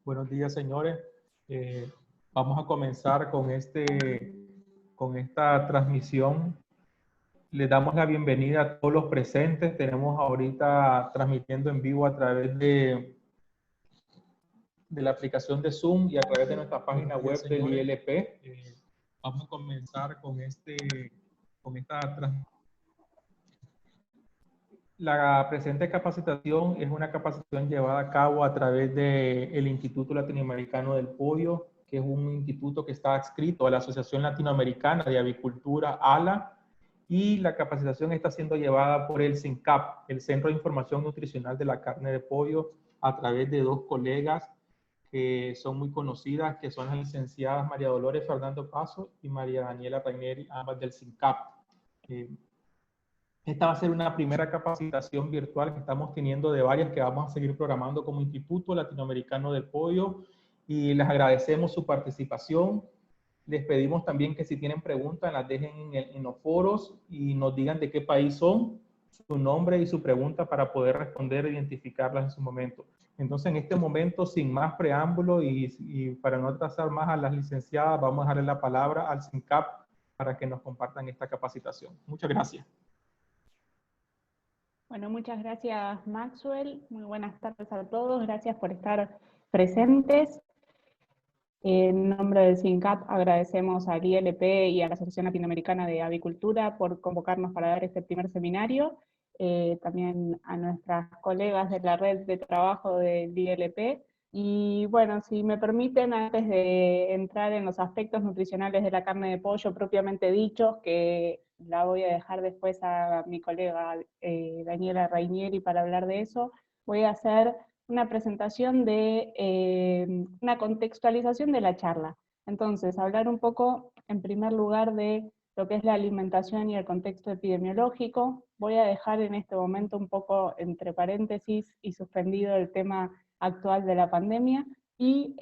Buenos días, señores. Vamos a comenzar con esta transmisión. Les damos la bienvenida a todos los presentes. Tenemos ahorita transmitiendo en vivo a través de la aplicación de Zoom y a través de nuestra página web del ILP. Vamos a comenzar con esta transmisión. La presente capacitación es una capacitación llevada a cabo a través del Instituto Latinoamericano del Pollo, que es un instituto que está adscrito a la Asociación Latinoamericana de Avicultura, ALA, y la capacitación está siendo llevada por el CINCAP, el Centro de Información Nutricional de la Carne de Pollo, a través de dos colegas que son muy conocidas, que son las licenciadas María Dolores Fernando Paso y María Daniela Raineri, ambas del CINCAP. Esta va a ser una primera capacitación virtual que estamos teniendo de varias que vamos a seguir programando como Instituto Latinoamericano del Pollo, y les agradecemos su participación. Les pedimos también que si tienen preguntas las dejen en los foros y nos digan de qué país son, su nombre y su pregunta para poder responder e identificarlas en su momento. Entonces, en este momento, sin más preámbulo y para no atrasar más a las licenciadas, vamos a darle la palabra al CINCAP para que nos compartan esta capacitación. Muchas gracias. Bueno, muchas gracias, Maxwell. Muy buenas tardes a todos. Gracias por estar presentes. En nombre del CINCAP agradecemos al ILP y a la Asociación Latinoamericana de Avicultura por convocarnos para dar este primer seminario. También a nuestras colegas de la red de trabajo del ILP. Y bueno, si me permiten, antes de entrar en los aspectos nutricionales de la carne de pollo propiamente dichos, que la voy a dejar después a mi colega Daniela Raineri para hablar de eso, voy a hacer una presentación de una contextualización de la charla. Entonces, hablar un poco, en primer lugar, de lo que es la alimentación y el contexto epidemiológico. Voy a dejar en este momento un poco entre paréntesis y suspendido el tema actual de la pandemia, y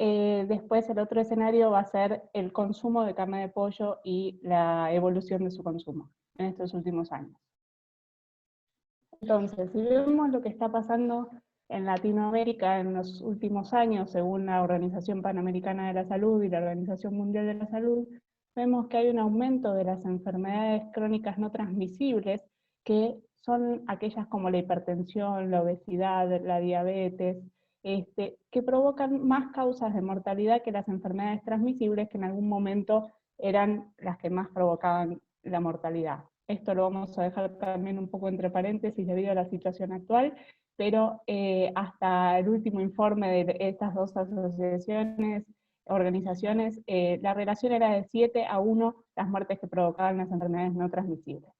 después el otro escenario va a ser el consumo de carne de pollo y la evolución de su consumo en estos últimos años. Entonces, si vemos lo que está pasando en Latinoamérica en los últimos años, según la Organización Panamericana de la Salud y la Organización Mundial de la Salud, vemos que hay un aumento de las enfermedades crónicas no transmisibles, que son aquellas como la hipertensión, la obesidad, la diabetes, que provocan más causas de mortalidad que las enfermedades transmisibles, que en algún momento eran las que más provocaban la mortalidad. Esto lo vamos a dejar también un poco entre paréntesis debido a la situación actual, pero hasta el último informe de estas dos organizaciones, la relación era de 7-1 las muertes que provocaban las enfermedades no transmisibles.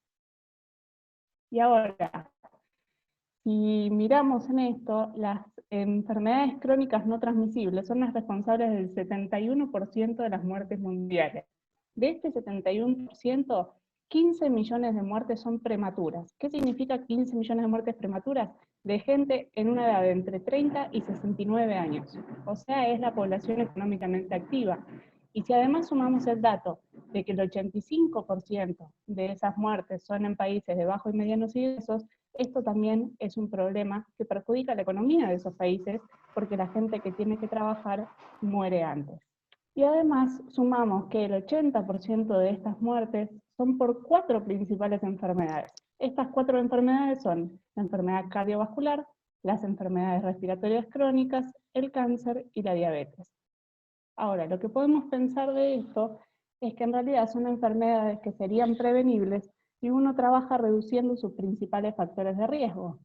Y ahora, si miramos en esto, las enfermedades crónicas no transmisibles son las responsables del 71% de las muertes mundiales. De este 71%, 15 millones de muertes son prematuras. ¿Qué significa 15 millones de muertes prematuras? De gente en una edad de entre 30 y 69 años. O sea, es la población económicamente activa. Y si además sumamos el dato de que el 85% de esas muertes son en países de bajos y medianos ingresos, esto también es un problema que perjudica la economía de esos países, porque la gente que tiene que trabajar muere antes. Y además sumamos que el 80% de estas muertes son por 4 principales enfermedades. Estas 4 enfermedades son la enfermedad cardiovascular, las enfermedades respiratorias crónicas, el cáncer y la diabetes. Ahora, lo que podemos pensar de esto es que en realidad son enfermedades que serían prevenibles si uno trabaja reduciendo sus principales factores de riesgo,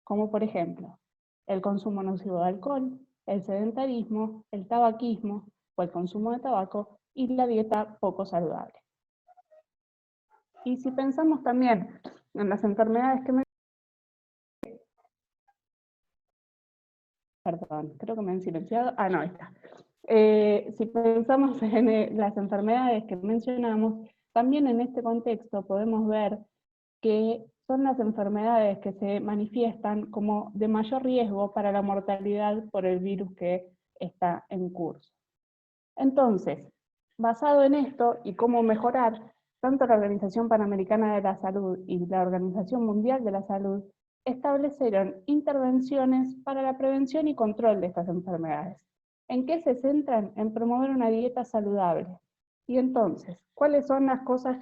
como por ejemplo, el consumo nocivo de alcohol, el sedentarismo, el tabaquismo o el consumo de tabaco y la dieta poco saludable. Y si pensamos también en las enfermedades que Perdón, creo que me han silenciado. Ah, no, ahí está. Si pensamos en las enfermedades que mencionamos, también en este contexto podemos ver que son las enfermedades que se manifiestan como de mayor riesgo para la mortalidad por el virus que está en curso. Entonces, basado en esto y cómo mejorar, tanto la Organización Panamericana de la Salud y la Organización Mundial de la Salud establecieron intervenciones para la prevención y control de estas enfermedades. ¿En qué se centran? En promover una dieta saludable. Y entonces, ¿cuáles son las cosas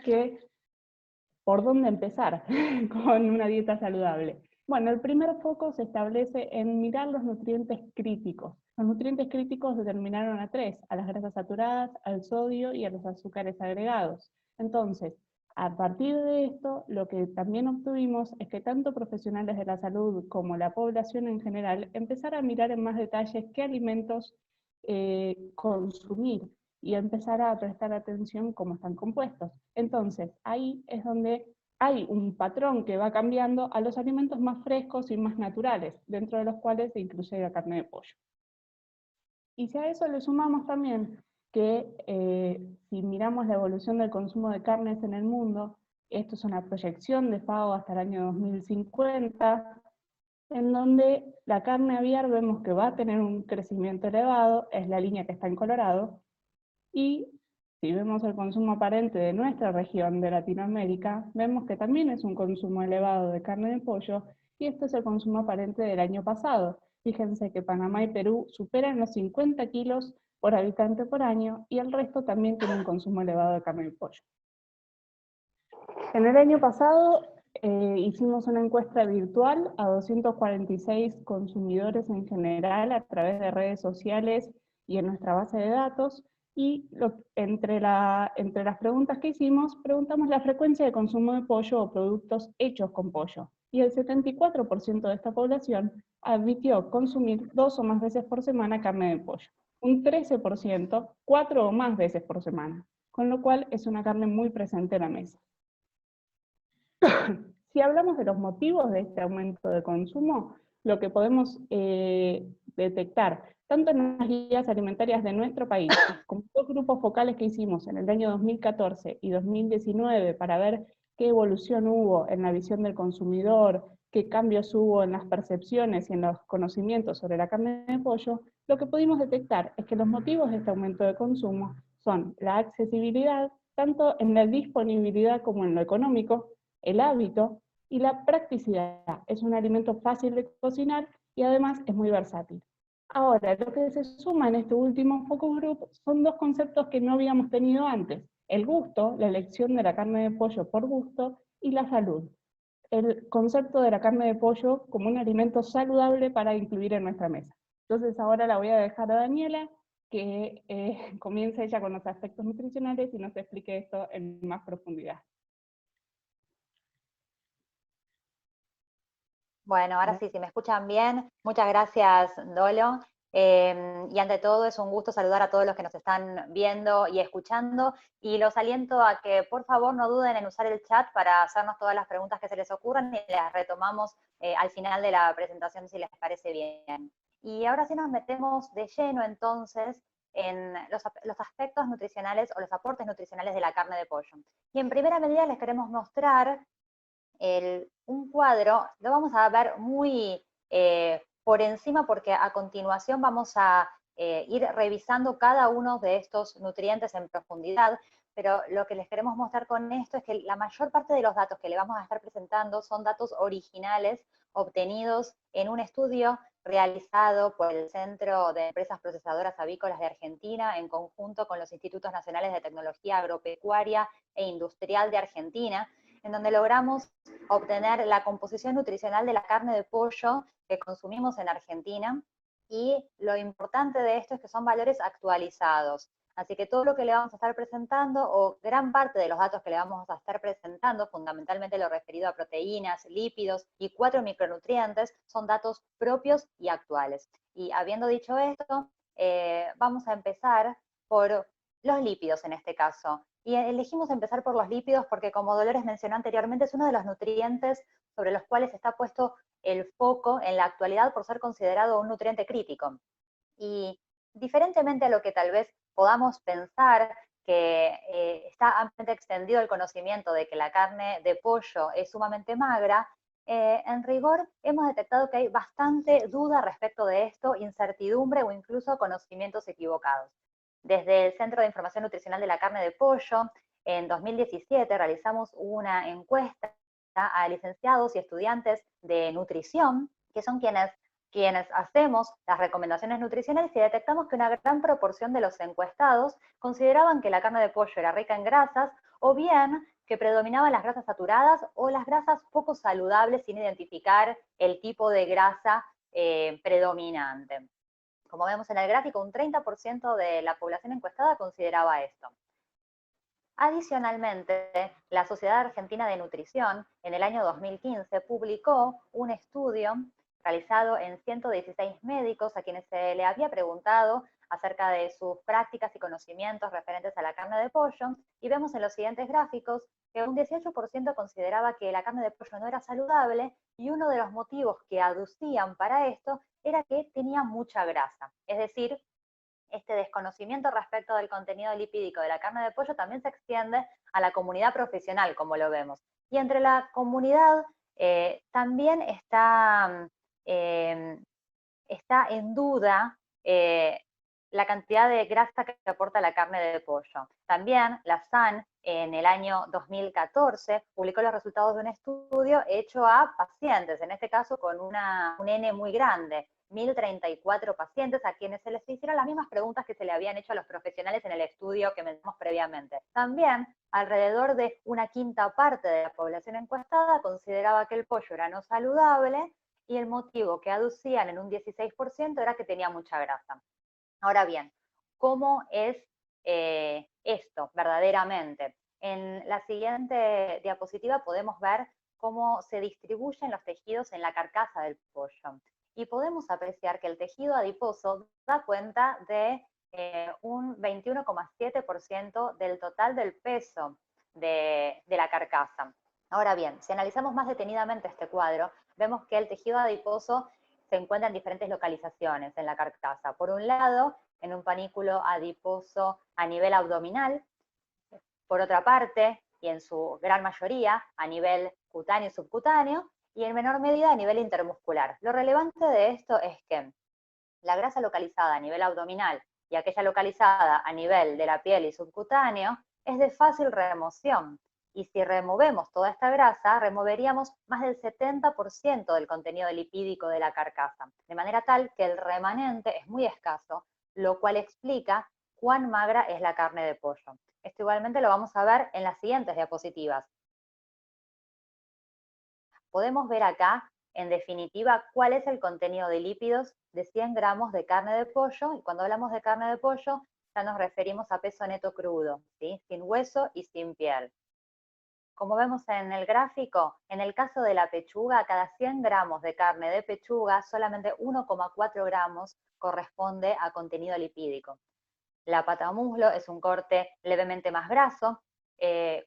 por dónde empezar con una dieta saludable? Bueno, el primer foco se establece en mirar los nutrientes críticos. Los nutrientes críticos se determinaron a 3, a las grasas saturadas, al sodio y a los azúcares agregados. Entonces, a partir de esto, lo que también obtuvimos es que tanto profesionales de la salud como la población en general empezaran a mirar en más detalles qué alimentos consumir y empezar a prestar atención cómo están compuestos. Entonces, ahí es donde hay un patrón que va cambiando a los alimentos más frescos y más naturales, dentro de los cuales se incluye la carne de pollo. Y si a eso le sumamos también que si miramos la evolución del consumo de carnes en el mundo, esto es una proyección de FAO hasta el año 2050, en donde la carne aviar vemos que va a tener un crecimiento elevado, es la línea que está en colorado, y si vemos el consumo aparente de nuestra región de Latinoamérica, vemos que también es un consumo elevado de carne de pollo, y esto es el consumo aparente del año pasado. Fíjense que Panamá y Perú superan los 50 kilos por habitante por año, y el resto también tiene un consumo elevado de carne de pollo. En el año pasado hicimos una encuesta virtual a 246 consumidores en general a través de redes sociales y en nuestra base de datos, y entre las preguntas que hicimos, preguntamos la frecuencia de consumo de pollo o productos hechos con pollo, y el 74% de esta población admitió consumir 2 o más veces por semana carne de pollo, un 13% 4 o más veces por semana, con lo cual es una carne muy presente en la mesa. Si hablamos de los motivos de este aumento de consumo, lo que podemos detectar, tanto en las guías alimentarias de nuestro país, como dos grupos focales que hicimos en el año 2014 y 2019 para ver qué evolución hubo en la visión del consumidor, qué cambios hubo en las percepciones y en los conocimientos sobre la carne de pollo, lo que pudimos detectar es que los motivos de este aumento de consumo son la accesibilidad, tanto en la disponibilidad como en lo económico, el hábito y la practicidad. Es un alimento fácil de cocinar y además es muy versátil. Ahora, lo que se suma en este último focus group son dos conceptos que no habíamos tenido antes: el gusto, la elección de la carne de pollo por gusto, y la salud, el concepto de la carne de pollo como un alimento saludable para incluir en nuestra mesa. Entonces ahora la voy a dejar a Daniela, que comience ella con los aspectos nutricionales y nos explique esto en más profundidad. Bueno, ahora sí, si me escuchan bien, muchas gracias, Dolo. Y ante todo es un gusto saludar a todos los que nos están viendo y escuchando, y los aliento a que por favor no duden en usar el chat para hacernos todas las preguntas que se les ocurran y las retomamos al final de la presentación si les parece bien. Y ahora sí nos metemos de lleno entonces en los aspectos nutricionales o los aportes nutricionales de la carne de pollo. Y en primera medida les queremos mostrar un cuadro, lo vamos a ver muy por encima porque a continuación vamos a ir revisando cada uno de estos nutrientes en profundidad, pero lo que les queremos mostrar con esto es que la mayor parte de los datos que le vamos a estar presentando son datos originales obtenidos en un estudio realizado por el Centro de Empresas Procesadoras Avícolas de Argentina en conjunto con los Institutos Nacionales de Tecnología Agropecuaria e Industrial de Argentina, en donde logramos obtener la composición nutricional de la carne de pollo que consumimos en Argentina, y lo importante de esto es que son valores actualizados. Así que todo lo que le vamos a estar presentando, o gran parte de los datos que le vamos a estar presentando, fundamentalmente lo referido a proteínas, lípidos y 4 micronutrientes, son datos propios y actuales. Y habiendo dicho esto, vamos a empezar por los lípidos en este caso. Y elegimos empezar por los lípidos porque, como Dolores mencionó anteriormente, es uno de los nutrientes sobre los cuales está puesto el foco en la actualidad por ser considerado un nutriente crítico. Y diferentemente a lo que tal vez podamos pensar, que está ampliamente extendido el conocimiento de que la carne de pollo es sumamente magra, en rigor hemos detectado que hay bastante duda respecto de esto, incertidumbre o incluso conocimientos equivocados. Desde el Centro de Información Nutricional de la Carne de Pollo, en 2017 realizamos una encuesta a licenciados y estudiantes de nutrición, que son quienes hacemos las recomendaciones nutricionales, y detectamos que una gran proporción de los encuestados consideraban que la carne de pollo era rica en grasas, o bien que predominaban las grasas saturadas o las grasas poco saludables, sin identificar el tipo de grasa predominante. Como vemos en el gráfico, un 30% de la población encuestada consideraba esto. Adicionalmente, la Sociedad Argentina de Nutrición en el año 2015 publicó un estudio realizado en 116 médicos a quienes se le había preguntado acerca de sus prácticas y conocimientos referentes a la carne de pollo, y vemos en los siguientes gráficos que un 18% consideraba que la carne de pollo no era saludable, y uno de los motivos que aducían para esto era que tenía mucha grasa. Es decir, este desconocimiento respecto del contenido lipídico de la carne de pollo también se extiende a la comunidad profesional, como lo vemos. Y entre la comunidad también está en duda la cantidad de grasa que aporta la carne de pollo. También la SAN en el año 2014 publicó los resultados de un estudio hecho a pacientes, en este caso con un N muy grande, 1.034 pacientes a quienes se les hicieron las mismas preguntas que se le habían hecho a los profesionales en el estudio que mencionamos previamente. También alrededor de una quinta parte de la población encuestada consideraba que el pollo era no saludable, y el motivo que aducían en un 16% era que tenía mucha grasa. Ahora bien, ¿cómo es esto verdaderamente? En la siguiente diapositiva podemos ver cómo se distribuyen los tejidos en la carcasa del pollo. Y podemos apreciar que el tejido adiposo da cuenta de un 21,7% del total del peso de la carcasa. Ahora bien, si analizamos más detenidamente este cuadro, vemos que el tejido adiposo se encuentra en diferentes localizaciones en la carcasa. Por un lado, en un panículo adiposo a nivel abdominal, por otra parte, y en su gran mayoría, a nivel cutáneo y subcutáneo, y en menor medida a nivel intermuscular. Lo relevante de esto es que la grasa localizada a nivel abdominal y aquella localizada a nivel de la piel y subcutáneo es de fácil remoción. Y si removemos toda esta grasa, removeríamos más del 70% del contenido lipídico de la carcasa, de manera tal que el remanente es muy escaso, lo cual explica cuán magra es la carne de pollo. Esto igualmente lo vamos a ver en las siguientes diapositivas. Podemos ver acá, en definitiva, cuál es el contenido de lípidos de 100 gramos de carne de pollo, y cuando hablamos de carne de pollo, ya nos referimos a peso neto crudo, ¿sí? Sin hueso y sin piel. Como vemos en el gráfico, en el caso de la pechuga, cada 100 gramos de carne de pechuga, solamente 1,4 gramos corresponde a contenido lipídico. La patamuslo es un corte levemente más graso,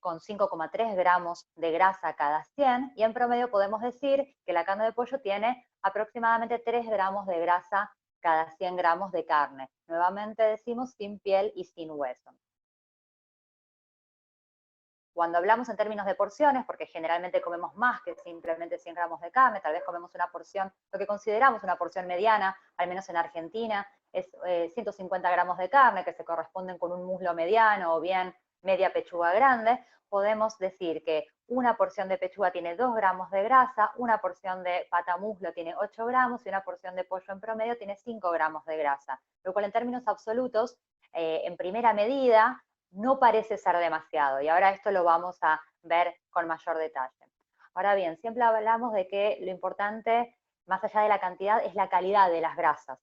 con 5,3 gramos de grasa cada 100, y en promedio podemos decir que la carne de pollo tiene aproximadamente 3 gramos de grasa cada 100 gramos de carne. Nuevamente decimos sin piel y sin hueso. Cuando hablamos en términos de porciones, porque generalmente comemos más que simplemente 100 gramos de carne, tal vez comemos una porción, lo que consideramos una porción mediana, al menos en Argentina, es 150 gramos de carne, que se corresponden con un muslo mediano o bien media pechuga grande. Podemos decir que una porción de pechuga tiene 2 gramos de grasa, una porción de patamuslo tiene 8 gramos y una porción de pollo en promedio tiene 5 gramos de grasa, lo cual en términos absolutos, en primera medida, no parece ser demasiado, y ahora esto lo vamos a ver con mayor detalle. Ahora bien, siempre hablamos de que lo importante, más allá de la cantidad, es la calidad de las grasas.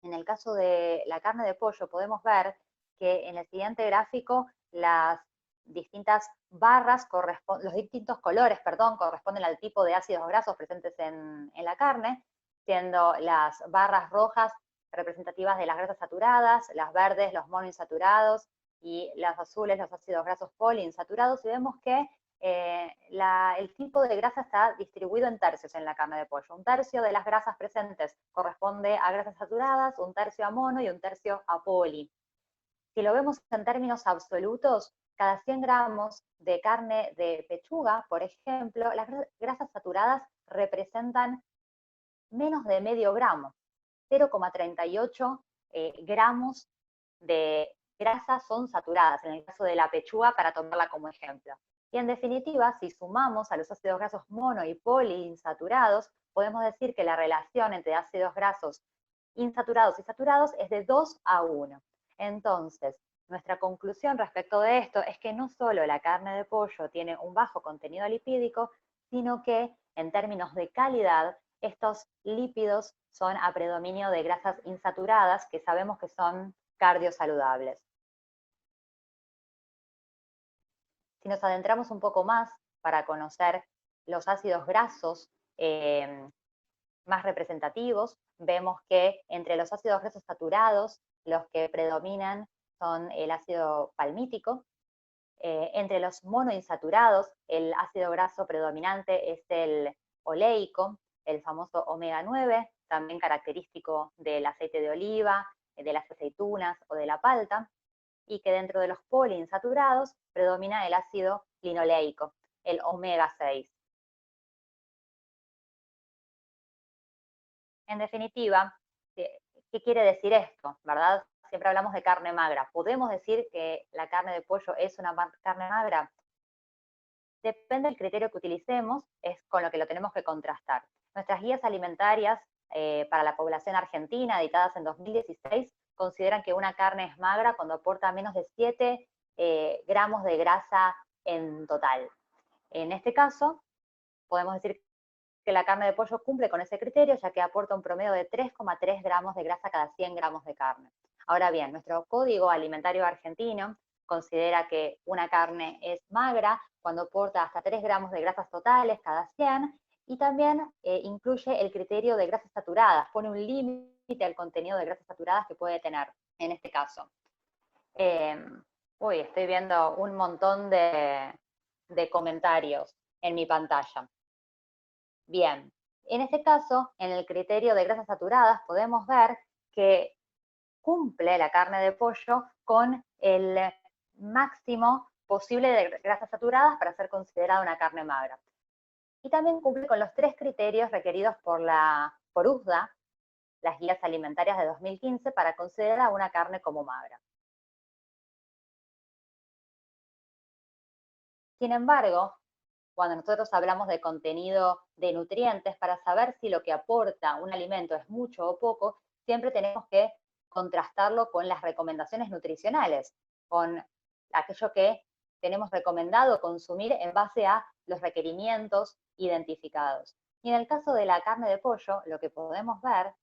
En el caso de la carne de pollo podemos ver que en el siguiente gráfico las distintas barras, los distintos colores, corresponden al tipo de ácidos grasos presentes en la carne, siendo las barras rojas representativas de las grasas saturadas, las verdes los monoinsaturados, y las azules los ácidos grasos poliinsaturados, y vemos que el tipo de grasa está distribuido en tercios en la carne de pollo. Un tercio de las grasas presentes corresponde a grasas saturadas, un tercio a mono y un tercio a poli. Si lo vemos en términos absolutos, cada 100 gramos de carne de pechuga, por ejemplo, las grasas saturadas representan menos de medio gramo, 0,38 gramos de grasas son saturadas, en el caso de la pechuga, para tomarla como ejemplo. Y Y en definitiva, si sumamos a los ácidos grasos mono y poliinsaturados, podemos decir que la relación entre ácidos grasos insaturados y saturados es de 2:1. Entonces, nuestra conclusión respecto de esto es que no solo la carne de pollo tiene un bajo contenido lipídico, sino que en términos de calidad, estos lípidos son a predominio de grasas insaturadas, que sabemos que son cardiosaludables. Si nos adentramos un poco más para conocer los ácidos grasos más representativos, vemos que entre los ácidos grasos saturados, los que predominan son el ácido palmítico. Entre los monoinsaturados, el ácido graso predominante es el oleico, el famoso omega 9, también característico del aceite de oliva, de las aceitunas o de la palta, y que dentro de los poliinsaturados predomina el ácido linoleico, el omega 6. En definitiva, ¿qué quiere decir esto? ¿Verdad? Siempre hablamos de carne magra. ¿Podemos decir que la carne de pollo es una carne magra? Depende del criterio que utilicemos, es con lo que lo tenemos que contrastar. Nuestras guías alimentarias para la población argentina, editadas en 2016, consideran que una carne es magra cuando aporta menos de 7 gramos de grasa en total. En este caso, podemos decir que la carne de pollo cumple con ese criterio, ya que aporta un promedio de 3,3 gramos de grasa cada 100 gramos de carne. Ahora bien, nuestro Código Alimentario Argentino considera que una carne es magra cuando aporta hasta 3 gramos de grasas totales cada 100, y también incluye el criterio de grasas saturadas, pone un límite al contenido de grasas saturadas que puede tener en este caso. Estoy viendo un montón de comentarios en mi pantalla. Bien, en este caso, en el criterio de grasas saturadas, podemos ver que cumple la carne de pollo con el máximo posible de grasas saturadas para ser considerada una carne magra. Y también cumple con los 3 criterios requeridos por USDA, las guías alimentarias de 2015, para considerar una carne como magra. Sin embargo, cuando nosotros hablamos de contenido de nutrientes, para saber si lo que aporta un alimento es mucho o poco, siempre tenemos que contrastarlo con las recomendaciones nutricionales, con aquello que tenemos recomendado consumir en base a los requerimientos identificados. Y en el caso de la carne de pollo, lo que podemos ver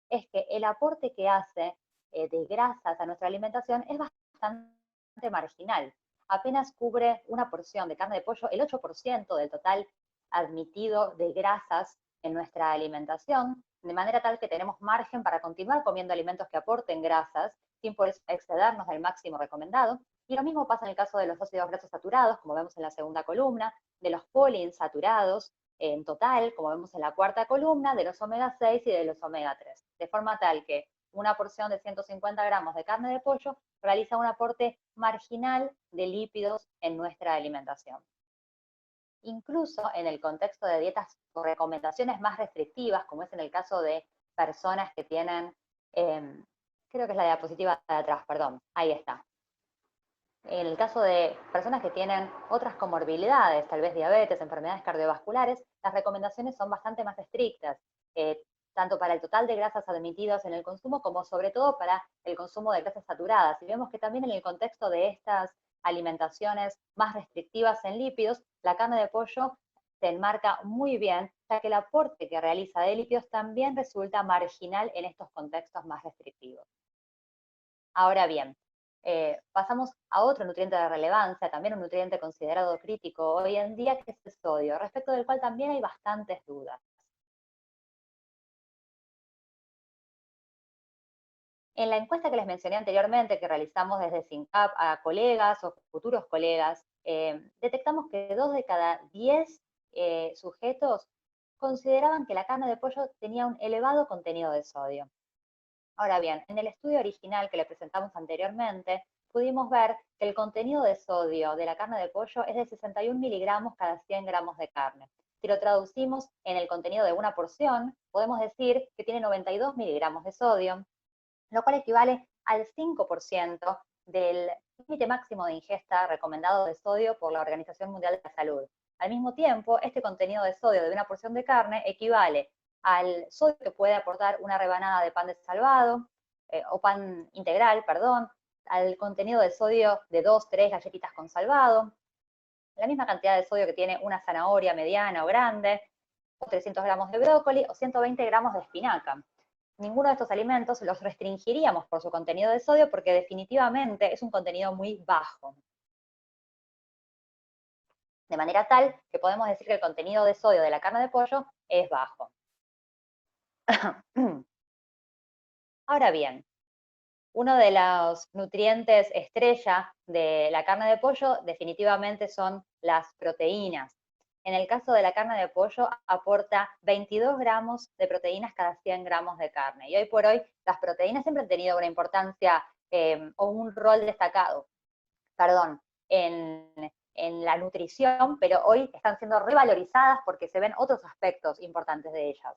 es que el aporte que hace de grasas a nuestra alimentación es bastante marginal. Apenas cubre una porción de carne de pollo, el 8% del total admitido de grasas en nuestra alimentación, de manera tal que tenemos margen para continuar comiendo alimentos que aporten grasas, sin por eso excedernos del máximo recomendado. Y lo mismo pasa en el caso de los ácidos grasos saturados, como vemos en la segunda columna, de los poliinsaturados en total, como vemos en la cuarta columna, de los omega 6 y de los omega 3. De forma tal que una porción de 150 gramos de carne de pollo realiza un aporte marginal de lípidos en nuestra alimentación. Incluso en el contexto de dietas o recomendaciones más restrictivas, como es en el caso de personas que tienen, creo que es la diapositiva de atrás, perdón, ahí está. En el caso de personas que tienen otras comorbilidades, tal vez diabetes, enfermedades cardiovasculares, las recomendaciones son bastante más estrictas, tanto para el total de grasas admitidas en el consumo como sobre todo para el consumo de grasas saturadas. Y vemos que también en el contexto de estas alimentaciones más restrictivas en lípidos, la carne de pollo se enmarca muy bien, ya que el aporte que realiza de lípidos también resulta marginal en estos contextos más restrictivos. Ahora bien, pasamos a otro nutriente de relevancia, también un nutriente considerado crítico hoy en día, que es el sodio, respecto del cual también hay bastantes dudas. En la encuesta que les mencioné anteriormente, que realizamos desde SINCAP a colegas o futuros colegas, detectamos que 2 de cada 10 sujetos consideraban que la carne de pollo tenía un elevado contenido de sodio. Ahora bien, en el estudio original que le presentamos anteriormente, pudimos ver que el contenido de sodio de la carne de pollo es de 61 miligramos cada 100 gramos de carne. Si lo traducimos en el contenido de una porción, podemos decir que tiene 92 miligramos de sodio, lo cual equivale al 5% del límite máximo de ingesta recomendado de sodio por la Organización Mundial de la Salud. Al mismo tiempo, este contenido de sodio de una porción de carne equivale al sodio que puede aportar una rebanada de pan de salvado, o pan integral, perdón, al contenido de sodio de 2, 3 galletitas con salvado, la misma cantidad de sodio que tiene una zanahoria mediana o grande, o 300 gramos de brócoli, o 120 gramos de espinaca. Ninguno de estos alimentos los restringiríamos por su contenido de sodio porque definitivamente es un contenido muy bajo. De manera tal que podemos decir que el contenido de sodio de la carne de pollo es bajo. Ahora bien, uno de los nutrientes estrella de la carne de pollo definitivamente son las proteínas. En el caso de la carne de pollo aporta 22 gramos de proteínas cada 100 gramos de carne. Y hoy por hoy las proteínas siempre han tenido una importancia o un rol destacado, en la nutrición, pero hoy están siendo revalorizadas porque se ven otros aspectos importantes de ellas.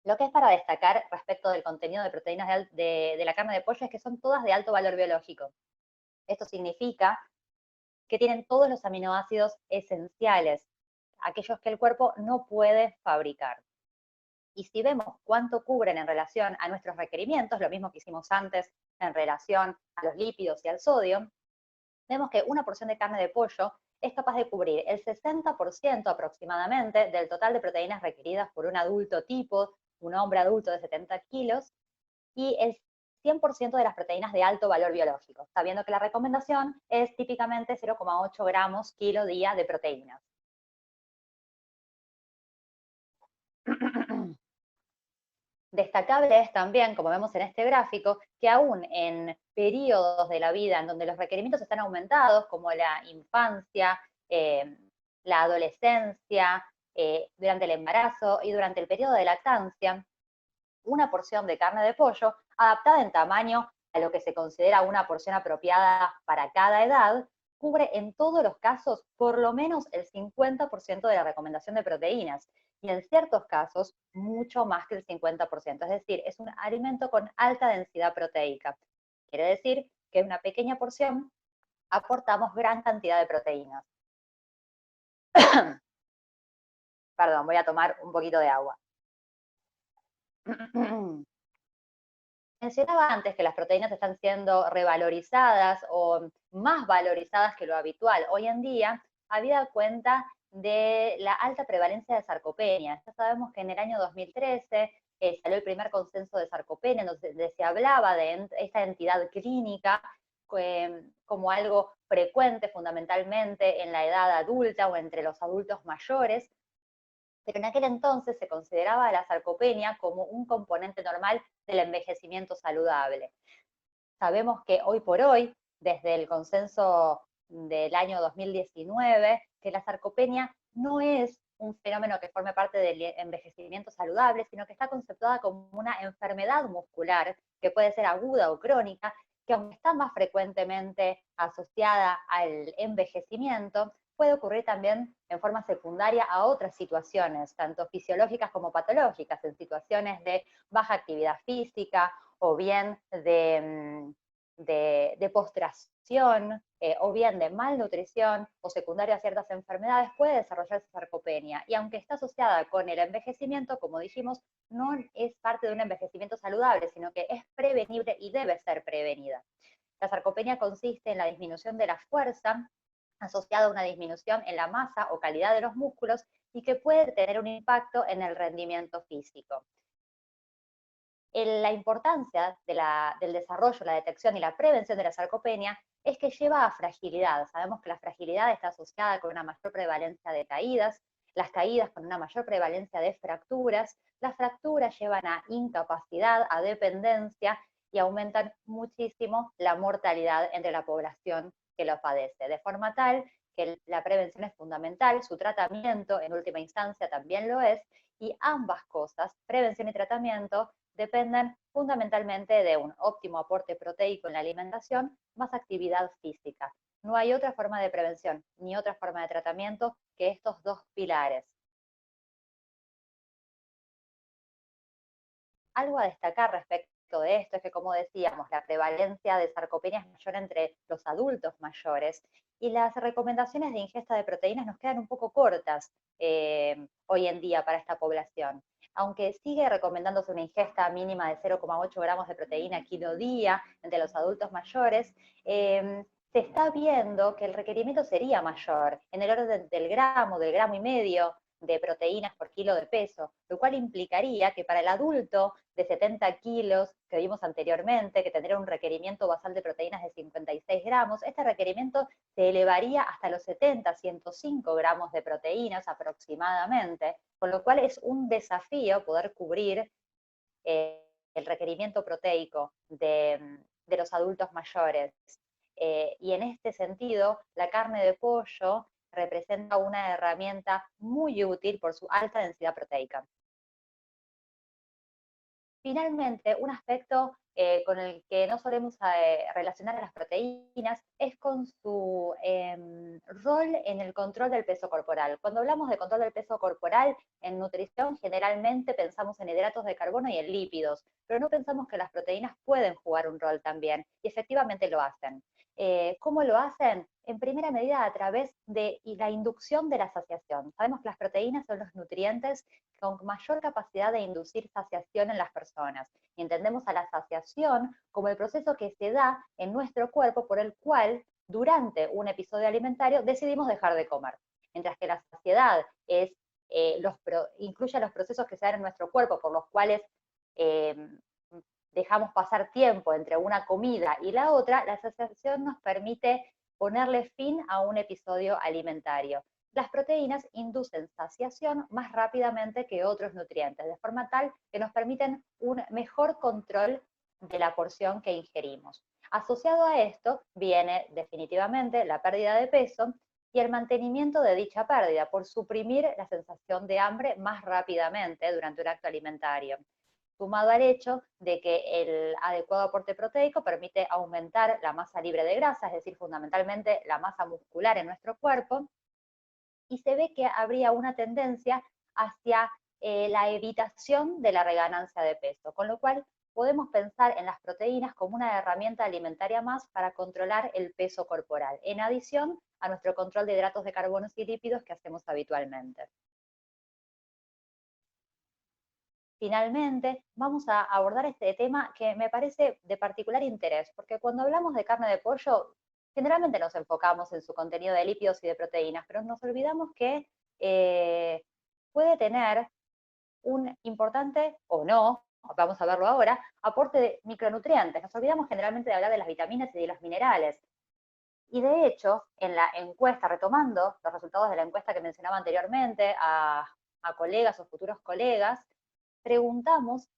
Lo que es para destacar respecto del contenido de proteínas de la carne de pollo es que son todas de alto valor biológico. Esto significa que tienen todos los aminoácidos esenciales, aquellos que el cuerpo no puede fabricar. Y si vemos cuánto cubren en relación a nuestros requerimientos, lo mismo que hicimos antes en relación a los lípidos y al sodio, vemos que una porción de carne de pollo es capaz de cubrir el 60% aproximadamente del total de proteínas requeridas por un adulto tipo, un hombre adulto de 70 kilos, y el 100% de las proteínas de alto valor biológico, sabiendo que la recomendación es típicamente 0,8 gramos kilo día de proteínas. Destacable es también, como vemos en este gráfico, que aún en periodos de la vida en donde los requerimientos están aumentados, como la infancia, la adolescencia, durante el embarazo y durante el periodo de lactancia, una porción de carne de pollo, adaptada en tamaño a lo que se considera una porción apropiada para cada edad, cubre en todos los casos por lo menos el 50% de la recomendación de proteínas, y en ciertos casos mucho más que el 50%, es decir, es un alimento con alta densidad proteica. Quiere decir que en una pequeña porción aportamos gran cantidad de proteínas. Perdón, voy a tomar un poquito de agua. Mencionaba antes que las proteínas están siendo revalorizadas o más valorizadas que lo habitual hoy en día, habida cuenta de la alta prevalencia de sarcopenia. Ya sabemos que en el año 2013 salió el primer consenso de sarcopenia, donde se hablaba de esta entidad clínica como algo frecuente fundamentalmente en la edad adulta o entre los adultos mayores, pero en aquel entonces se consideraba la sarcopenia como un componente normal del envejecimiento saludable. Sabemos que hoy por hoy, desde el consenso del año 2019, que la sarcopenia no es un fenómeno que forme parte del envejecimiento saludable, sino que está conceptuada como una enfermedad muscular que puede ser aguda o crónica, que aunque está más frecuentemente asociada al envejecimiento, puede ocurrir también en forma secundaria a otras situaciones, tanto fisiológicas como patológicas, en situaciones de baja actividad física o bien de postración, o bien de malnutrición o secundaria a ciertas enfermedades, puede desarrollarse sarcopenia. Y aunque está asociada con el envejecimiento, como dijimos, no es parte de un envejecimiento saludable, sino que es prevenible y debe ser prevenida. La sarcopenia consiste en la disminución de la fuerza asociada a una disminución en la masa o calidad de los músculos y que puede tener un impacto en el rendimiento físico. La importancia del desarrollo, la detección y la prevención de la sarcopenia es que lleva a fragilidad. Sabemos que la fragilidad está asociada con una mayor prevalencia de caídas, las caídas con una mayor prevalencia de fracturas, las fracturas llevan a incapacidad, a dependencia y aumentan muchísimo la mortalidad entre la población que lo padece, de forma tal que la prevención es fundamental, su tratamiento en última instancia también lo es, y ambas cosas, prevención y tratamiento, dependen fundamentalmente de un óptimo aporte proteico en la alimentación más actividad física. No hay otra forma de prevención ni otra forma de tratamiento que estos dos pilares. Algo a destacar respecto respecto de esto es que, como decíamos, la prevalencia de sarcopenia es mayor entre los adultos mayores y las recomendaciones de ingesta de proteínas nos quedan un poco cortas hoy en día para esta población. Aunque sigue recomendándose una ingesta mínima de 0,8 gramos de proteína kilo día entre los adultos mayores, se está viendo que el requerimiento sería mayor, en el orden del gramo y medio de proteínas por kilo de peso, lo cual implicaría que para el adulto de 70 kilos que vimos anteriormente, que tendría un requerimiento basal de proteínas de 56 gramos, este requerimiento se elevaría hasta los 70, 105 gramos de proteínas aproximadamente, con lo cual es un desafío poder cubrir el requerimiento proteico de los adultos mayores. Y en este sentido, la carne de pollo representa una herramienta muy útil por su alta densidad proteica. Finalmente, un aspecto con el que no solemos relacionar a las proteínas es con su rol en el control del peso corporal. Cuando hablamos de control del peso corporal, en nutrición generalmente pensamos en hidratos de carbono y en lípidos, pero no pensamos que las proteínas pueden jugar un rol también, y efectivamente lo hacen. ¿Cómo lo hacen? En primera medida a través de la inducción de la saciación. Sabemos que las proteínas son los nutrientes con mayor capacidad de inducir saciación en las personas. Y entendemos a la saciación como el proceso que se da en nuestro cuerpo por el cual durante un episodio alimentario decidimos dejar de comer. Mientras que la saciedad es, incluye los procesos que se dan en nuestro cuerpo por los cuales dejamos pasar tiempo entre una comida y la otra, la saciación nos permite ponerle fin a un episodio alimentario. Las proteínas inducen saciación más rápidamente que otros nutrientes, de forma tal que nos permiten un mejor control de la porción que ingerimos. Asociado a esto viene definitivamente la pérdida de peso y el mantenimiento de dicha pérdida por suprimir la sensación de hambre más rápidamente durante un acto alimentario, sumado al hecho de que el adecuado aporte proteico permite aumentar la masa libre de grasa, es decir, fundamentalmente la masa muscular en nuestro cuerpo, y se ve que habría una tendencia hacia la evitación de la reganancia de peso, con lo cual podemos pensar en las proteínas como una herramienta alimentaria más para controlar el peso corporal, en adición a nuestro control de hidratos de carbono y lípidos que hacemos habitualmente. Finalmente, vamos a abordar este tema que me parece de particular interés, porque cuando hablamos de carne de pollo, generalmente nos enfocamos en su contenido de lípidos y de proteínas, pero nos olvidamos que puede tener un importante, o no, vamos a verlo ahora, aporte de micronutrientes. Nos olvidamos generalmente de hablar de las vitaminas y de los minerales. Y de hecho, en la encuesta, retomando los resultados de la encuesta que mencionaba anteriormente a colegas o futuros colegas, preguntamos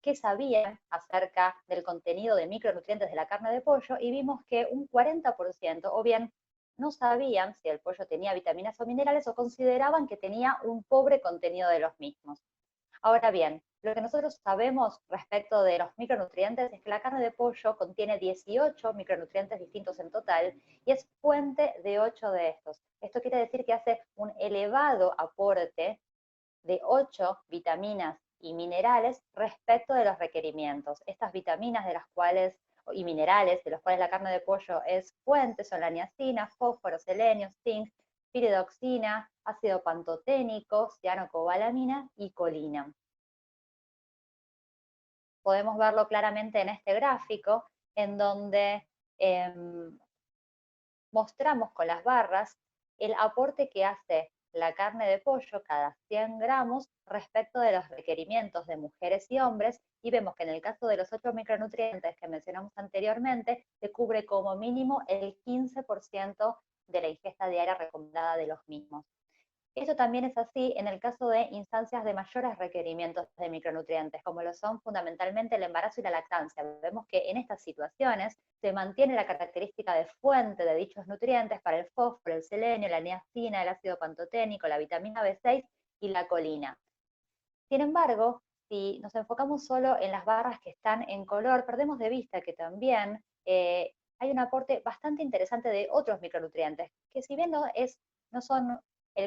qué sabían acerca del contenido de micronutrientes de la carne de pollo y vimos que un 40% o bien no sabían si el pollo tenía vitaminas o minerales o consideraban que tenía un pobre contenido de los mismos. Ahora bien, lo que nosotros sabemos respecto de los micronutrientes es que la carne de pollo contiene 18 micronutrientes distintos en total y es fuente de 8 de estos. Esto quiere decir que hace un elevado aporte de 8 vitaminas y minerales respecto de los requerimientos. Estas vitaminas de las cuales, y minerales de los cuales la carne de pollo es fuente son la niacina, fósforo, selenio, zinc, piridoxina, ácido pantoténico, cianocobalamina y colina. Podemos verlo claramente en este gráfico, en donde mostramos con las barras el aporte que hace la carne de pollo cada 100 gramos respecto de los requerimientos de mujeres y hombres, y vemos que en el caso de los 8 micronutrientes que mencionamos anteriormente, se cubre como mínimo el 15% de la ingesta diaria recomendada de los mismos. Esto también es así en el caso de instancias de mayores requerimientos de micronutrientes, como lo son fundamentalmente el embarazo y la lactancia. Vemos que en estas situaciones se mantiene la característica de fuente de dichos nutrientes para el fósforo, el selenio, la niacina, el ácido pantoténico, la vitamina B6 y la colina. Sin embargo, si nos enfocamos solo en las barras que están en color, perdemos de vista que también hay un aporte bastante interesante de otros micronutrientes, que si bien no son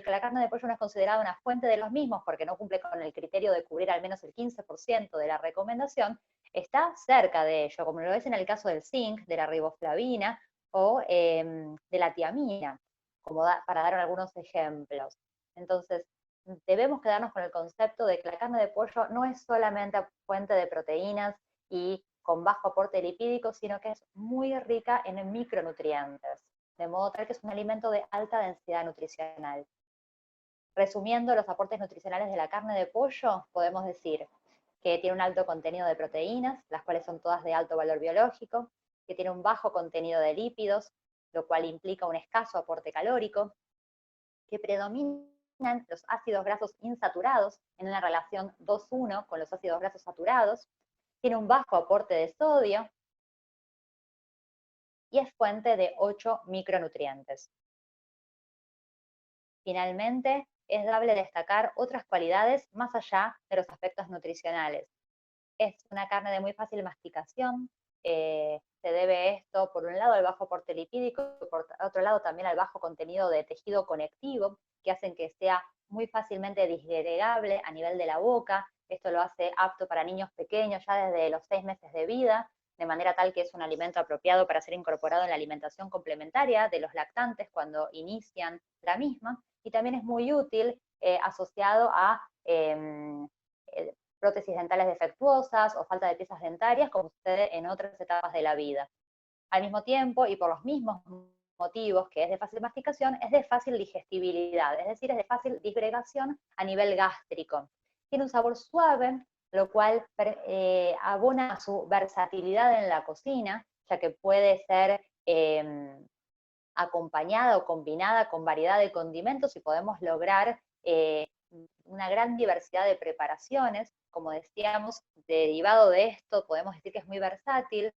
la carne de pollo no es considerada una fuente de los mismos porque no cumple con el criterio de cubrir al menos el 15% de la recomendación, está cerca de ello, como lo es en el caso del zinc, de la riboflavina o de la tiamina, para dar algunos ejemplos. Entonces, debemos quedarnos con el concepto de que la carne de pollo no es solamente fuente de proteínas y con bajo aporte lipídico, sino que es muy rica en micronutrientes, de modo tal que es un alimento de alta densidad nutricional. Resumiendo los aportes nutricionales de la carne de pollo, podemos decir que tiene un alto contenido de proteínas, las cuales son todas de alto valor biológico, que tiene un bajo contenido de lípidos, lo cual implica un escaso aporte calórico, que predominan los ácidos grasos insaturados en una relación 2:1 con los ácidos grasos saturados, tiene un bajo aporte de sodio y es fuente de 8 micronutrientes. Finalmente, es dable destacar otras cualidades más allá de los aspectos nutricionales. Es una carne de muy fácil masticación, se debe esto, por un lado, al bajo aporte lipídico, y por otro lado también al bajo contenido de tejido conectivo, que hacen que sea muy fácilmente disgregable a nivel de la boca. Esto lo hace apto para niños pequeños ya desde los 6 meses de vida, de manera tal que es un alimento apropiado para ser incorporado en la alimentación complementaria de los lactantes cuando inician la misma, y también es muy útil asociado a prótesis dentales defectuosas o falta de piezas dentarias, como sucede en otras etapas de la vida. Al mismo tiempo, y por los mismos motivos que es de fácil masticación, es de fácil digestibilidad, es decir, es de fácil disgregación a nivel gástrico. Tiene un sabor suave, lo cual abona a su versatilidad en la cocina, ya que puede ser acompañada o combinada con variedad de condimentos y podemos lograr una gran diversidad de preparaciones. Como decíamos, derivado de esto podemos decir que es muy versátil.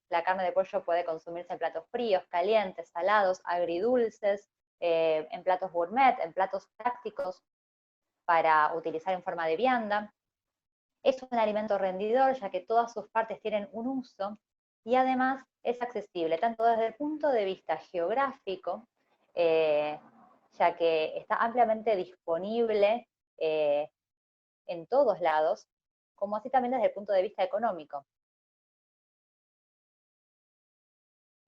La carne de pollo puede consumirse en platos fríos, calientes, salados, agridulces, en platos gourmet, en platos prácticos para utilizar en forma de vianda. Es un alimento rendidor, ya que todas sus partes tienen un uso, y además es accesible, tanto desde el punto de vista geográfico, ya que está ampliamente disponible en todos lados, como así también desde el punto de vista económico.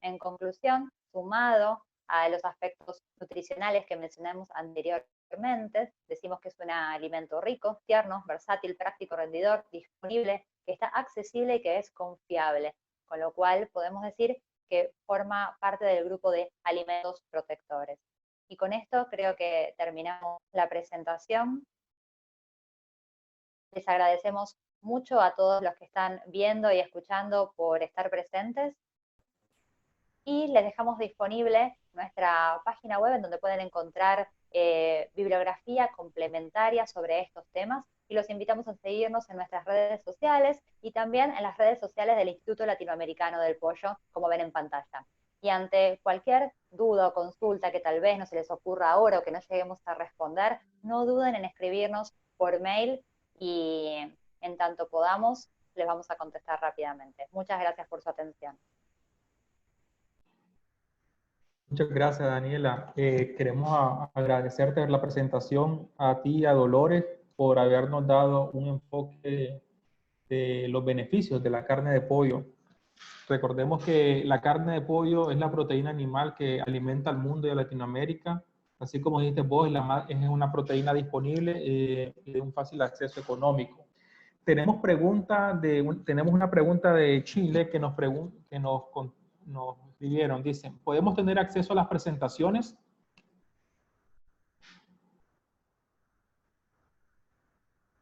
En conclusión, sumado a los aspectos nutricionales que mencionamos anteriormente, decimos que es un alimento rico, tierno, versátil, práctico, rendidor, disponible, que está accesible y que es confiable, con lo cual podemos decir que forma parte del grupo de alimentos protectores. Y con esto creo que terminamos la presentación. Les agradecemos mucho a todos los que están viendo y escuchando por estar presentes. Y les dejamos disponible nuestra página web en donde pueden encontrar bibliografía complementaria sobre estos temas, y los invitamos a seguirnos en nuestras redes sociales y también en las redes sociales del Instituto Latinoamericano del Pollo, como ven en pantalla. Y ante cualquier duda o consulta que tal vez no se les ocurra ahora o que no lleguemos a responder, no duden en escribirnos por mail y en tanto podamos les vamos a contestar rápidamente. Muchas gracias por su atención. Muchas gracias, Daniela. Queremos agradecerte la presentación a ti y a Dolores por habernos dado un enfoque de los beneficios de la carne de pollo. Recordemos que la carne de pollo es la proteína animal que alimenta al mundo y a Latinoamérica. Así como dijiste vos, es una proteína disponible y de un fácil acceso económico. Tenemos una pregunta de Chile que nos escribieron. Dicen, ¿podemos tener acceso a las presentaciones?